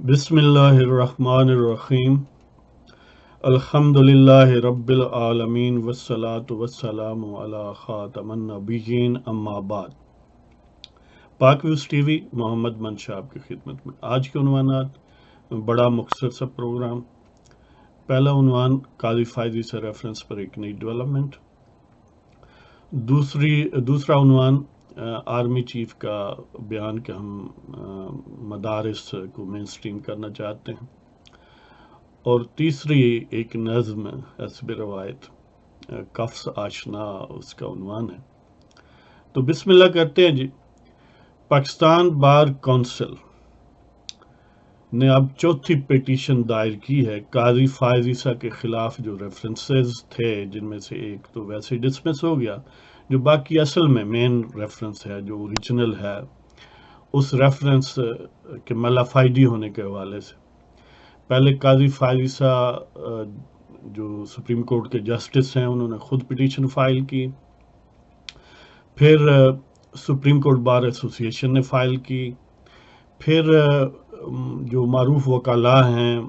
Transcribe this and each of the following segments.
بسم اللہ الرحمن الرحیم الحمدللہ رب العالمین والصلاة والسلام علی خاتم النبیین اما بعد۔ پاک ویوز ٹی وی محمد منشاب کی خدمت میں آج کے عنوانات، بڑا مختصر سا پروگرام۔ پہلا عنوان قاضی فائزی سے ریفرنس پر ایک نئی ڈیولپمنٹ۔ دوسرا عنوان آرمی چیف کا بیان کہ ہم مدارس کو مین سٹریم کرنا چاہتے ہیں، اور تیسری ایک نظم حسب روایت قفص آشنا اس کا عنوان ہے۔ تو بسم اللہ کرتے ہیں جی۔ پاکستان بار کونسل نے اب چوتھی پیٹیشن دائر کی ہے قاضی فائز عیسیٰ کے خلاف، جو ریفرنسز تھے جن میں سے ایک تو ویسے ڈسمس ہو گیا، جو باقی اصل میں مین ریفرنس ہے، جو اوریجنل ہے، اس ریفرنس کے ملافائڈی ہونے کے حوالے سے پہلے قاضی فائز عیسیٰ جو سپریم کورٹ کے جسٹس ہیں، انہوں نے خود پٹیشن فائل کی، پھر سپریم کورٹ بار ایسوسی ایشن نے فائل کی، پھر جو معروف وکلاء ہیں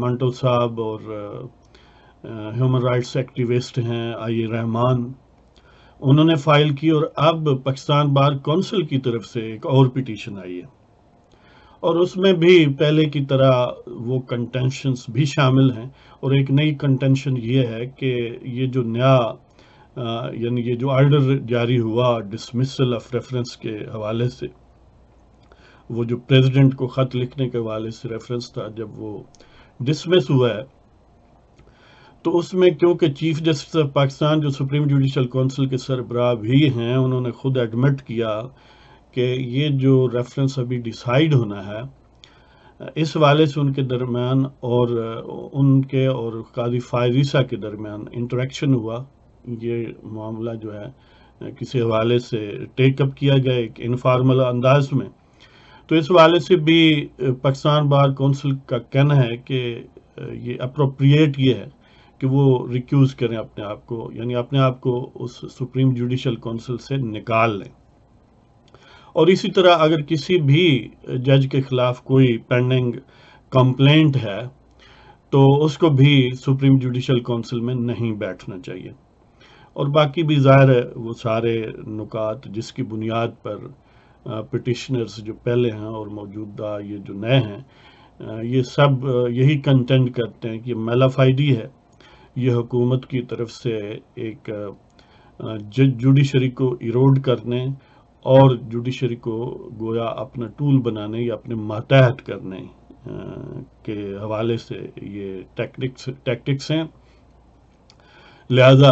منٹو صاحب اور ہیومن رائٹس ایکٹیوسٹ ہیں آئی رحمان، انہوں نے فائل کی، اور اب پاکستان بار کونسل کی طرف سے ایک اور پٹیشن آئی ہے، اور اس میں بھی پہلے کی طرح وہ کنٹینشنز بھی شامل ہیں، اور ایک نئی کنٹینشن یہ ہے کہ یہ جو نیا یعنی یہ جو آرڈر جاری ہوا ڈسمسل آف ریفرنس کے حوالے سے، وہ جو پریزیڈنٹ کو خط لکھنے کے حوالے سے ریفرنس تھا، جب وہ ڈسمس ہوا ہے، تو اس میں کیونکہ چیف جسٹس آف پاکستان جو سپریم جوڈیشل کونسل کے سربراہ بھی ہیں، انہوں نے خود ایڈمٹ کیا کہ یہ جو ریفرنس ابھی ڈیسائیڈ ہونا ہے، اس حوالے سے ان کے درمیان اور ان کے اور قاضی فائز عیسیٰ کے درمیان انٹریکشن ہوا۔ یہ معاملہ جو ہے کسی حوالے سے ٹیک اپ کیا گیا ایک انفارمل انداز میں، تو اس حوالے سے بھی پاکستان بار کونسل کا کہنا ہے کہ یہ اپروپریٹ یہ ہے کہ وہ ریکیوز کریں اپنے آپ کو، یعنی اپنے آپ کو اس سپریم جوڈیشل کونسل سے نکال لیں، اور اسی طرح اگر کسی بھی جج کے خلاف کوئی پینڈنگ کمپلینٹ ہے تو اس کو بھی سپریم جوڈیشل کونسل میں نہیں بیٹھنا چاہیے، اور باقی بھی ظاہر ہے وہ سارے نکات جس کی بنیاد پر پٹیشنرز جو پہلے ہیں اور موجودہ یہ جو نئے ہیں، یہ سب یہی کنٹینڈ کرتے ہیں کہ ملافائڈی ہے، یہ حکومت کی طرف سے ایک جوڈیشری کو ایروڈ کرنے اور جوڈیشری کو گویا اپنا ٹول بنانے یا اپنے ماتحت کرنے کے حوالے سے یہ ٹیکٹکس ہیں، لہذا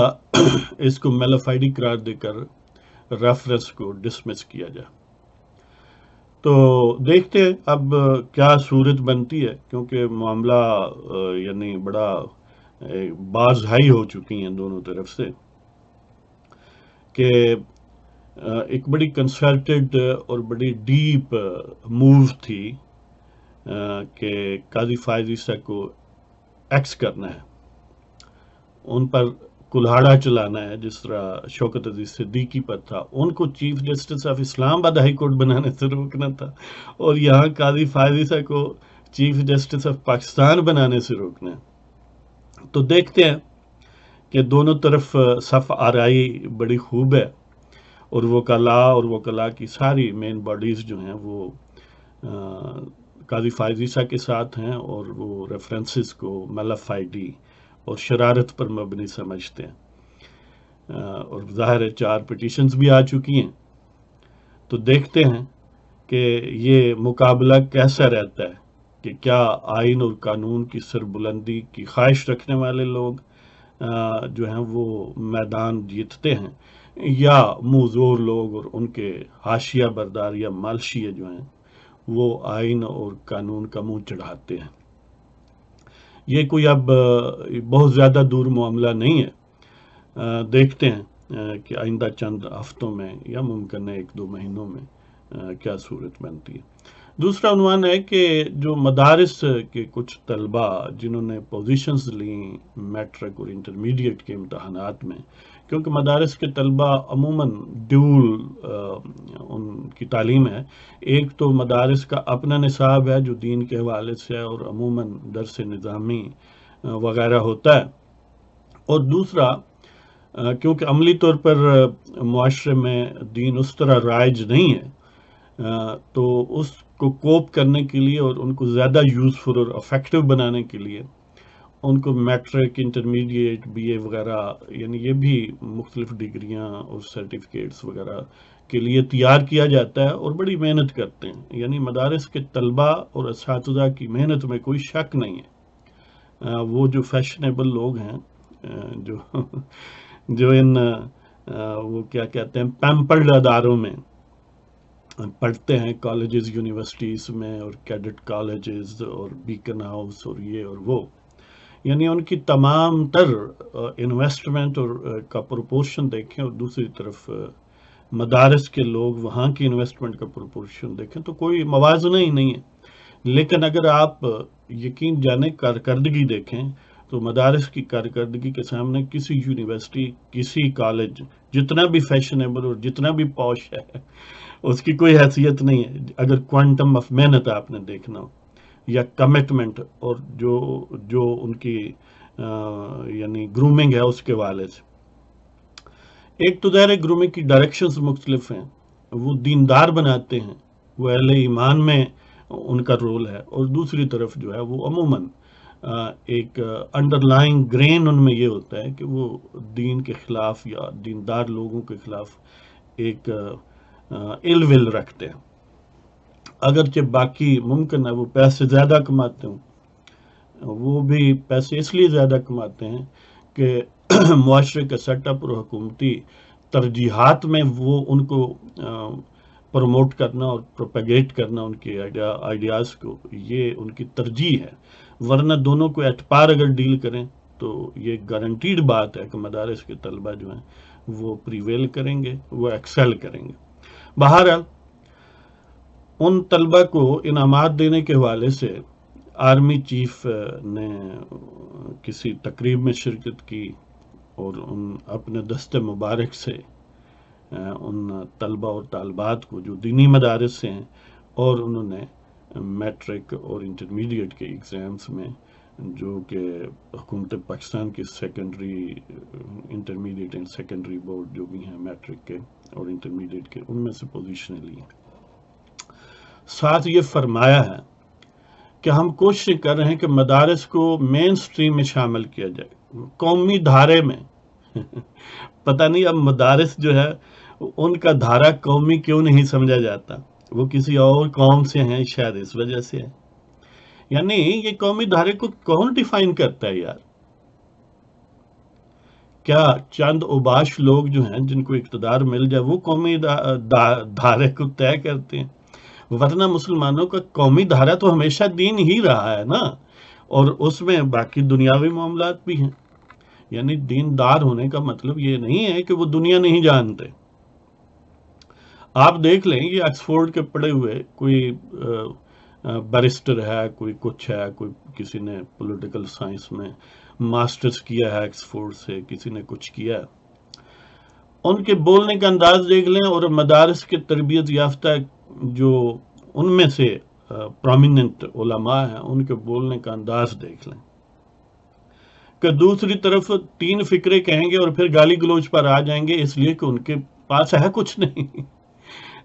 اس کو ملافائڈی قرار دے کر ریفرنس کو ڈسمس کیا جائے۔ تو دیکھتے ہیں اب کیا صورت بنتی ہے، کیونکہ معاملہ یعنی بڑا باز ہائی ہو چکی ہیں دونوں طرف سے، کہ ایک بڑی کنسلٹڈ اور بڑی ڈیپ موو تھی کہ قاضی فائز عیسیٰ کو ایکس کرنا ہے، ان پر کلہاڑا چلانا ہے، جس طرح شوکت عزیز صدیقی پر تھا، ان کو چیف جسٹس آف اسلام آباد ہائی کورٹ بنانے سے روکنا تھا، اور یہاں قاضی فائز عیسیٰ کو چیف جسٹس آف پاکستان بنانے سے روکنا ہے۔ تو دیکھتے ہیں کہ دونوں طرف صف آرائی بڑی خوب ہے، اور وکلاء کی ساری مین باڈیز جو ہیں وہ قاضی فائز عیسیٰ کے ساتھ ہیں، اور وہ ریفرنسز کو ملافائڈی اور شرارت پر مبنی سمجھتے ہیں، اور ظاہر ہے 4 پٹیشنز بھی آ چکی ہیں۔ تو دیکھتے ہیں کہ یہ مقابلہ کیسا رہتا ہے، کہ کیا آئین اور قانون کی سربلندی کی خواہش رکھنے والے لوگ جو ہیں وہ میدان جیتتے ہیں، یا منہ زور لوگ اور ان کے حاشیہ بردار یا مالشیہ جو ہیں وہ آئین اور قانون کا منہ چڑھاتے ہیں۔ یہ کوئی اب بہت زیادہ دور معاملہ نہیں ہے، دیکھتے ہیں کہ آئندہ چند ہفتوں میں یا ممکن ہے 1-2 مہینوں میں کیا صورت بنتی ہے۔ دوسرا عنوان ہے کہ جو مدارس کے کچھ طلبہ جنہوں نے پوزیشنز لیں میٹرک اور انٹرمیڈیٹ کے امتحانات میں، کیونکہ مدارس کے طلبہ عموماً ڈیول ان کی تعلیم ہے، ایک تو مدارس کا اپنا نصاب ہے جو دین کے حوالے سے ہے اور عموماً درس نظامی وغیرہ ہوتا ہے، اور دوسرا کیونکہ عملی طور پر معاشرے میں دین اس طرح رائج نہیں ہے، تو اس کو کوپ کرنے کے لیے اور ان کو زیادہ یوزفل اور افیکٹو بنانے کے لیے ان کو میٹرک، انٹرمیڈیٹ، بی اے وغیرہ، یعنی یہ بھی مختلف ڈگریاں اور سرٹیفکیٹس وغیرہ کے لیے تیار کیا جاتا ہے اور بڑی محنت کرتے ہیں. یعنی مدارس کے طلبہ اور اساتذہ کی محنت میں کوئی شک نہیں ہے. وہ جو فیشنیبل لوگ ہیں جو جو ان وہ کیا کہتے ہیں پیمپرڈ اداروں میں پڑھتے ہیں، کالجز یونیورسٹیز میں اور کیڈٹ کالجز اور بیکن ہاؤس اور یہ اور وہ، یعنی ان کی تمام تر انویسٹمنٹ اور کا پروپورشن دیکھیں اور دوسری طرف مدارس کے لوگ وہاں کی انویسٹمنٹ کا پروپورشن دیکھیں تو کوئی موازنہ ہی نہیں ہے. لیکن اگر آپ یقین جانے کارکردگی دیکھیں تو مدارس کی کارکردگی کے سامنے کسی یونیورسٹی، کسی کالج جتنا بھی فیشنیبل اور جتنا بھی پوش ہے اس کی کوئی حیثیت نہیں ہے اگر کوانٹم آف محنت آپ نے دیکھنا ہو یا کمٹمنٹ اور جو ان کی یعنی گرومنگ ہے اس کے حوالے سے. ایک تو ظاہر ہے گرومنگ کی ڈائریکشنز مختلف ہیں، وہ دیندار بناتے ہیں، وہ اہل ایمان میں ان کا رول ہے، اور دوسری طرف جو ہے وہ عموماً ایک انڈر لائنگ گرین ان میں یہ ہوتا ہے کہ وہ دین کے خلاف یا دیندار لوگوں کے خلاف ایک ال ول رکھتے ہیں. اگرچہ باقی ممکن ہے وہ پیسے زیادہ کماتے ہوں، وہ بھی پیسے اس لیے زیادہ کماتے ہیں کہ معاشرے کا سیٹ اپ اور حکومتی ترجیحات میں وہ ان کو پروموٹ کرنا اور پروپیگیٹ کرنا ان کے آئیڈیاز کو، یہ ان کی ترجیح ہے. ورنہ دونوں کو ایٹ پار اگر ڈیل کریں تو یہ گارنٹیڈ بات ہے کہ مدارس کے طلبہ جو ہیں وہ پریویل کریں گے، وہ ایکسل کریں گے. بہرحال ان طلبہ کو انعامات دینے کے حوالے سے آرمی چیف نے کسی تقریب میں شرکت کی اور ان اپنے دست مبارک سے ان طلبہ اور طالبات کو جو دینی مدارس سے ہیں، اور انہوں نے میٹرک اور انٹرمیڈیٹ کے ایگزامز میں جو کہ حکومت پاکستان کی secondary intermediate and secondary board جو بھی ہیں میٹرک کے اور انٹرمیڈیٹ کے، ان میں سے پوزیشنیں لی ہیں. ساتھ یہ فرمایا ہے کہ ہم کوشش کر رہے ہیں کہ مدارس کو مین سٹریم میں شامل کیا جائے، قومی دھارے میں. پتہ نہیں اب مدارس جو ہے ان کا دھارا قومی کیوں نہیں سمجھا جاتا، وہ کسی اور قوم سے ہیں شاید اس وجہ سے ہے. یعنی یہ قومی دھارے کو کون ڈیفائن کرتا ہے یار؟ کیا چند اوباش لوگ جو ہیں جن کو اقتدار مل جائے وہ قومی دھارے کو طے کرتے ہیں؟ ورنہ مسلمانوں کا قومی دھارا تو ہمیشہ دین ہی رہا ہے نا، اور اس میں باقی دنیاوی معاملات بھی ہیں. یعنی دیندار ہونے کا مطلب یہ نہیں ہے کہ وہ دنیا نہیں جانتے. آپ دیکھ لیں یہ آکسفورڈ کے پڑھے ہوئے کوئی بیرسٹر ہے، کوئی کچھ ہے، کوئی کسی نے پولیٹیکل سائنس میں ماسٹرز کیا ہے آکسفورڈ سے، کسی نے کچھ کیا ہے، ان کے بولنے کا انداز دیکھ لیں اور مدارس کے تربیت یافتہ جو ان میں سے پرومیننٹ علماء ہیں ان کے بولنے کا انداز دیکھ لیں کہ دوسری طرف تین فکرے کہیں گے اور پھر گالی گلوچ پر آ جائیں گے اس لیے کہ ان کے پاس ہے کچھ نہیں.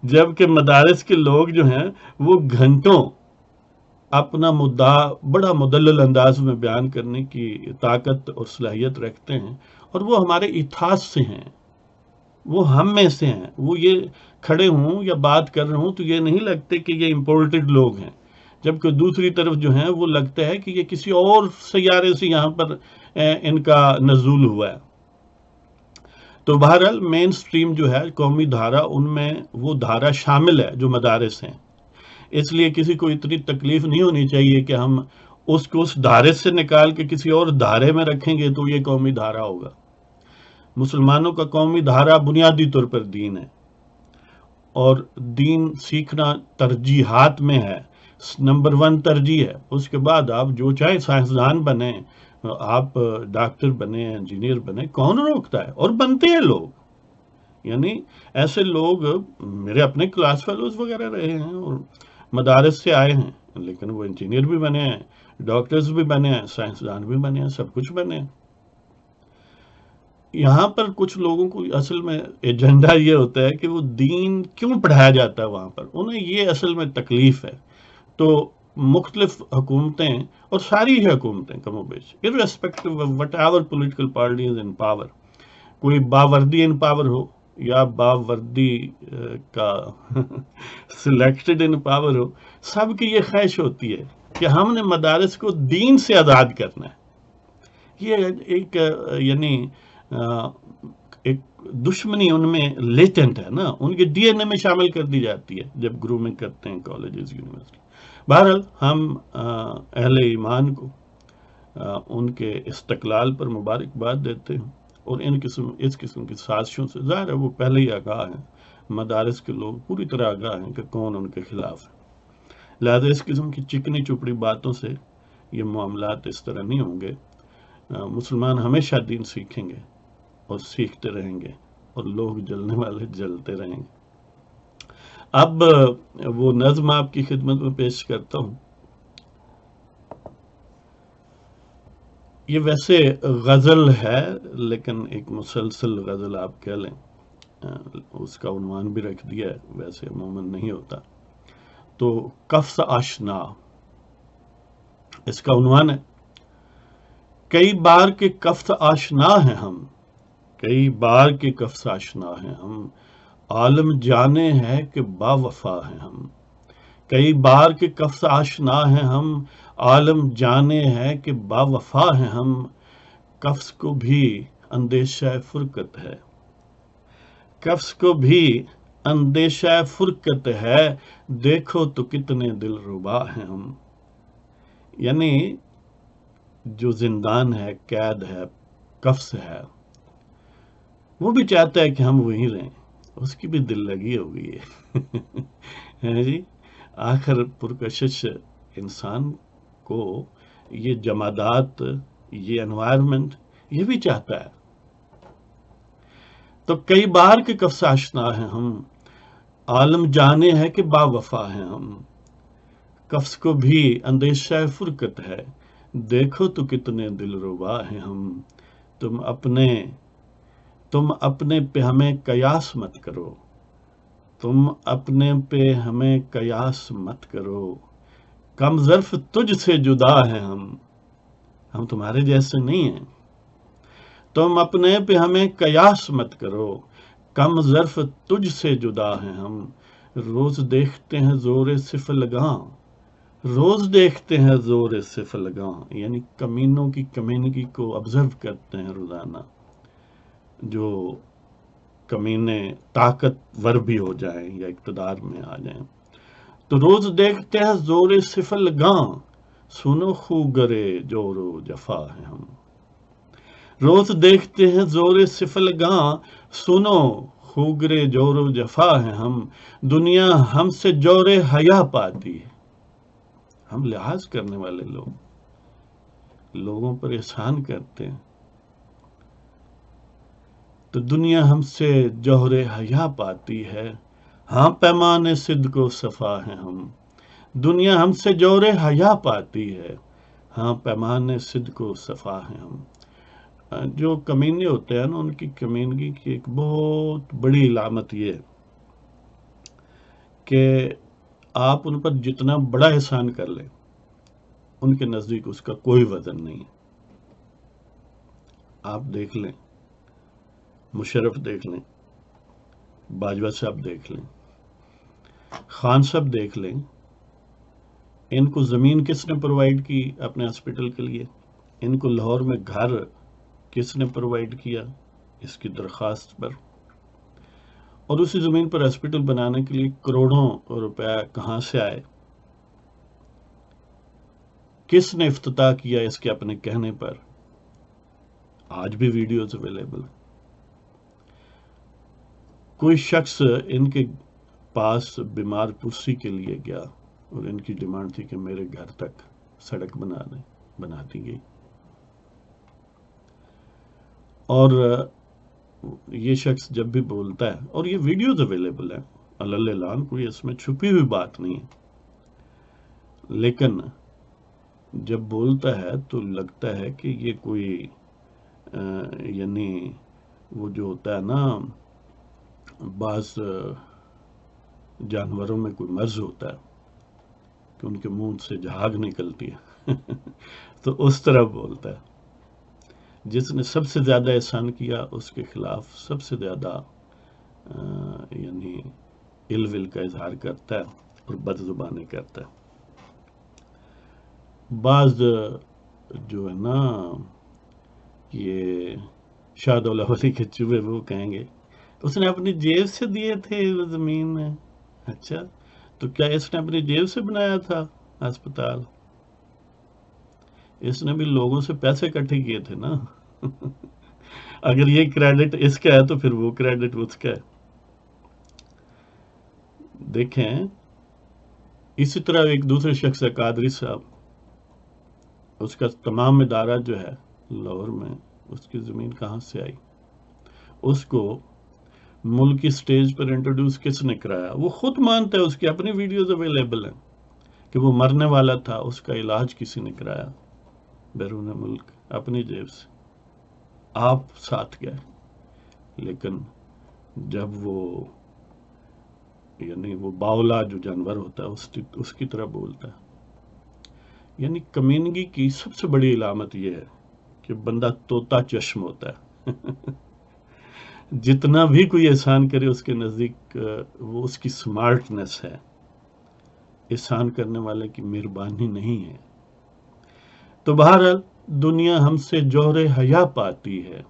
جبکہ مدارس کے لوگ جو ہیں وہ گھنٹوں اپنا مدعا بڑا مدلل انداز میں بیان کرنے کی طاقت اور صلاحیت رکھتے ہیں، اور وہ ہمارے ایتھاس سے ہیں، وہ ہم میں سے ہیں. وہ یہ کھڑے ہوں یا بات کر رہے ہوں تو یہ نہیں لگتے کہ یہ امپورٹڈ لوگ ہیں، جبکہ دوسری طرف جو ہیں وہ لگتا ہے کہ یہ کسی اور سیارے سے یہاں پر ان کا نزول ہوا ہے. تو بہرحال مین سٹریم جو ہے قومی دھارا، ان میں وہ دھارا شامل ہے جو مدارس ہیں. اس لیے کسی کو اتنی تکلیف نہیں ہونی چاہیے کہ ہم اس کو اس دھارے سے نکال کے کسی اور دھارے میں رکھیں گے تو یہ قومی دھارا ہوگا. مسلمانوں کا قومی دھارا بنیادی طور پر دین ہے، اور دین سیکھنا ترجیحات میں ہے، نمبر 1 ترجیح ہے. اس کے بعد آپ جو چاہے سائنسدان بنیں، آپ ڈاکٹر بنیں، انجینئر بنیں، کون روکتا ہے؟ اور بنتے ہیں لوگ. یعنی ایسے لوگ میرے اپنے کلاس فیلوز وغیرہ رہے ہیں اور مدارس سے آئے ہیں، لیکن وہ انجینئر بھی بنے ہیں، ڈاکٹرز بھی بنے ہیں، سائنسدان بھی بنے ہیں، سب کچھ بنے ہیں. یہاں پر کچھ لوگوں کو اصل میں ایجنڈا یہ ہوتا ہے کہ وہ دین کیوں پڑھایا جاتا ہے وہاں پر، انہیں یہ اصل میں تکلیف ہے. تو مختلف حکومتیں اور ساری ہی حکومتیں کم و بیش irrespective of whatever political party is in power، کوئی باوردی ان پاور ہو یا باوردی کا سلیکٹڈ ان پاور ہو، سب کی یہ خواہش ہوتی ہے کہ ہم نے مدارس کو دین سے آزاد کرنا ہے. یہ ایک یعنی ایک دشمنی ان میں لیٹنٹ ہے نا، ان کے ڈی این اے میں شامل کر دی جاتی ہے جب گرومنگ کرتے ہیں کالجز یونیورسٹی. بہرحال ہم اہل ایمان کو ان کے استقلال پر مبارکباد دیتے ہیں، اور اس قسم کی سازشوں سے ظاہر ہے وہ پہلے ہی آگاہ ہیں، مدارس کے لوگ پوری طرح آگاہ ہیں کہ کون ان کے خلاف ہے. لہذا اس قسم کی چکنی چپڑی باتوں سے یہ معاملات اس طرح نہیں ہوں گے. مسلمان ہمیشہ دین سیکھیں گے اور سیکھتے رہیں گے، اور لوگ جلنے والے جلتے رہیں گے. اب وہ نظم آپ کی خدمت میں پیش کرتا ہوں. یہ ویسے غزل ہے، لیکن ایک مسلسل غزل آپ کہہ لیں. اس کا عنوان بھی رکھ دیا ہے، ویسے عموماً نہیں ہوتا. تو کفس آشنا اس کا عنوان ہے. کئی بار کے کفس آشنا ہیں ہم، کئی بار کے کفس آشنا ہیں ہم، عالم جانے ہے کہ با وفا ہیں ہم. کئی بار کے کفس آشنا ہیں ہم، عالم جانے ہے کہ با وفا ہیں ہم. کفس کو بھی اندیشہ فرقت ہے، کفس کو بھی اندیشہ فرقت ہے، دیکھو تو کتنے دل ربا ہیں ہم. یعنی جو زندان ہے، قید ہے، کفس ہے، وہ بھی چاہتا ہے کہ ہم وہیں رہیں. اس کی بھی دل لگی ہو گئی ہے جی. آخر پرکشش انسان کو یہ جمادات، یہ انوائرمنٹ، یہ بھی چاہتا ہے. تو کئی بار کے کفس آشنا ہیں ہم، عالم جانے ہے کہ با وفا ہیں ہم. کفس کو بھی اندیشہ فرقت ہے، دیکھو تو کتنے دل ربا ہیں ہم. تم اپنے پہ ہمیں قیاس مت کرو، تم اپنے پہ ہمیں قیاس مت کرو. کم ظرف تجھ سے جدا ہیں ہم تمہارے جیسے نہیں ہیں. تم اپنے پہ ہمیں قیاس مت کرو، کم ظرف تجھ سے جدا ہیں ہم. روز دیکھتے ہیں زور صف لگاں، روز دیکھتے ہیں زور صف لگاں. یعنی کمینوں کی کمینگی کو آبزرو کرتے ہیں روزانہ، جو کمینے طاقتور بھی ہو جائیں یا اقتدار میں آ جائیں. تو روز دیکھتے ہیں زور صف لگاں، سنو خو گرے جور و جفا ہیں ہم. روز دیکھتے ہیں زور صف لگاں، سنو خوگرے جور و جفا ہیں ہم. دنیا ہم سے جور حیا پاتی ہے. ہم لحاظ کرنے والے لوگوں پر احسان کرتے ہیں، تو دنیا ہم سے جوہر حیا پاتی ہے. ہاں پیمان صدق و صفا ہیں ہم. دنیا ہم سے جوہر حیا پاتی ہے، ہاں پیمان صدق و صفا ہیں ہم. جو کمینے ہوتے ہیں نا، ان کی کمینگی کی ایک بہت بڑی علامت یہ ہے کہ آپ ان پر جتنا بڑا احسان کر لیں، ان کے نزدیک اس کا کوئی وزن نہیں ہے. آپ دیکھ لیں، مشرف دیکھ لیں، باجوہ صاحب دیکھ لیں، خان صاحب دیکھ لیں. ان کو زمین کس نے پرووائڈ کی اپنے ہاسپٹل کے لیے؟ ان کو لاہور میں گھر کس نے پرووائڈ کیا اس کی درخواست پر؟ اور اسی زمین پر ہاسپٹل بنانے کے لیے کروڑوں روپے کہاں سے آئے؟ کس نے افتتاح کیا اس کے اپنے کہنے پر؟ آج بھی ویڈیوز اویلیبل. کوئی شخص ان کے پاس بیمار پسی کے لیے گیا اور ان کی ڈیمانڈ تھی کہ میرے گھر تک سڑک بنا دیں، بنا دی گئی۔ اور یہ شخص جب بھی بولتا ہے، اور یہ ویڈیوز اویلیبل ہیں اعلان، کوئی اس میں چھپی ہوئی بات نہیں ہے، لیکن جب بولتا ہے تو لگتا ہے کہ یہ کوئی یعنی وہ جو ہوتا ہے نا، بعض جانوروں میں کوئی مرض ہوتا ہے کہ ان کے منہ سے جھاگ نکلتی ہے تو اس طرح بولتا ہے۔ جس نے سب سے زیادہ احسان کیا اس کے خلاف سب سے زیادہ یعنی ال ول کا اظہار کرتا ہے اور بد زبانی کرتا ہے۔ بعض جو ہے نا یہ شاہ دولہ ولی کے چوہے، وہ کہیں گے اس نے اپنی جیب سے دیے تھے زمین میں۔ اچھا، تو کیا اس نے اپنی جیب سے بنایا تھا ہسپتال؟ اس نے بھی لوگوں سے پیسے اکٹھے کیے تھے نا اگر یہ کریڈٹ اس کا ہے تو پھر وہ کریڈٹ اس کا ہے۔ دیکھیں اسی طرح ایک دوسرے شخص ہے قادری صاحب، اس کا تمام ادارہ جو ہے لاہور میں، اس کی زمین کہاں سے آئی؟ اس کو ملک کی سٹیج پر انٹروڈیوس کس نے کرایا؟ وہ خود مانتا ہے، اس کی اپنی ویڈیوز اویلیبل ہیں کہ وہ مرنے والا تھا، اس کا علاج کسی نے کرایا بیرون ملک اپنی جیب سے، آپ ساتھ گئے۔ لیکن جب وہ یعنی وہ باولا جو جانور ہوتا ہے اس کی طرح بولتا ہے۔ یعنی کمینگی کی سب سے بڑی علامت یہ ہے کہ بندہ طوطا چشم ہوتا ہے جتنا بھی کوئی احسان کرے اس کے نزدیک وہ اس کی سمارٹنس ہے، احسان کرنے والے کی مہربانی نہیں ہے۔ تو بہرحال دنیا ہم سے جوہر حیا پاتی ہے،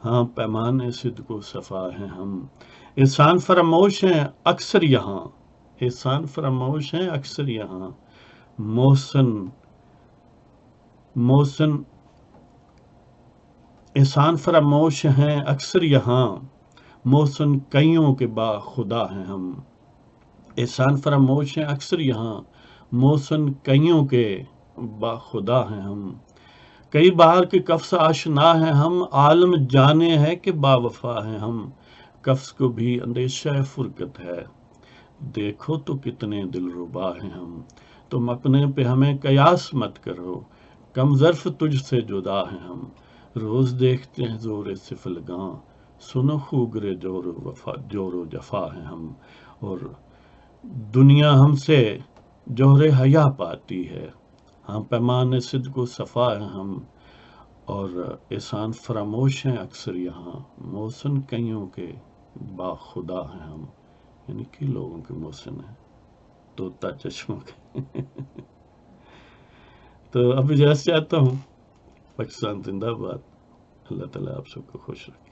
ہاں پیمان صدق و صفا ہیں ہم، احسان فراموش ہیں اکثر یہاں، احسان فراموش ہیں اکثر یہاں، محسن احسان فراموش ہیں اکثر یہاں، محسن کئیوں کے با خدا ہیں ہم، احسان فراموش ہیں اکثر یہاں، محسن کئیوں کے با خدا ہیں ہم، کئی بار کے کفس آشنا ہیں ہم، عالم جانے ہے کہ با وفا ہیں ہم، کفس کو بھی اندیشہ فرقت ہے، دیکھو تو کتنے دلربا ہیں ہم، تم اپنے پہ ہمیں قیاس مت کرو، کم ظرف تجھ سے جدا ہیں ہم، روز دیکھتے ہیں زور سفلگاں، سنو خوگرے جور و جفا ہیں ہم، اور دنیا ہم سے جوہر حیا پاتی ہے، ہاں پیمان صدق و صفا ہیں ہم، اور احسان فراموش ہیں اکثر یہاں، محسن کئیوں کے با خدا ہیں ہم، یعنی کہ لوگوں کے محسن ہیں، طوطا چشموں کے تو اب اجازت چاہتا ہوں۔ پاکستان زندہ باد، اللہ تعالیٰ آپ سب کو خوش رکھے۔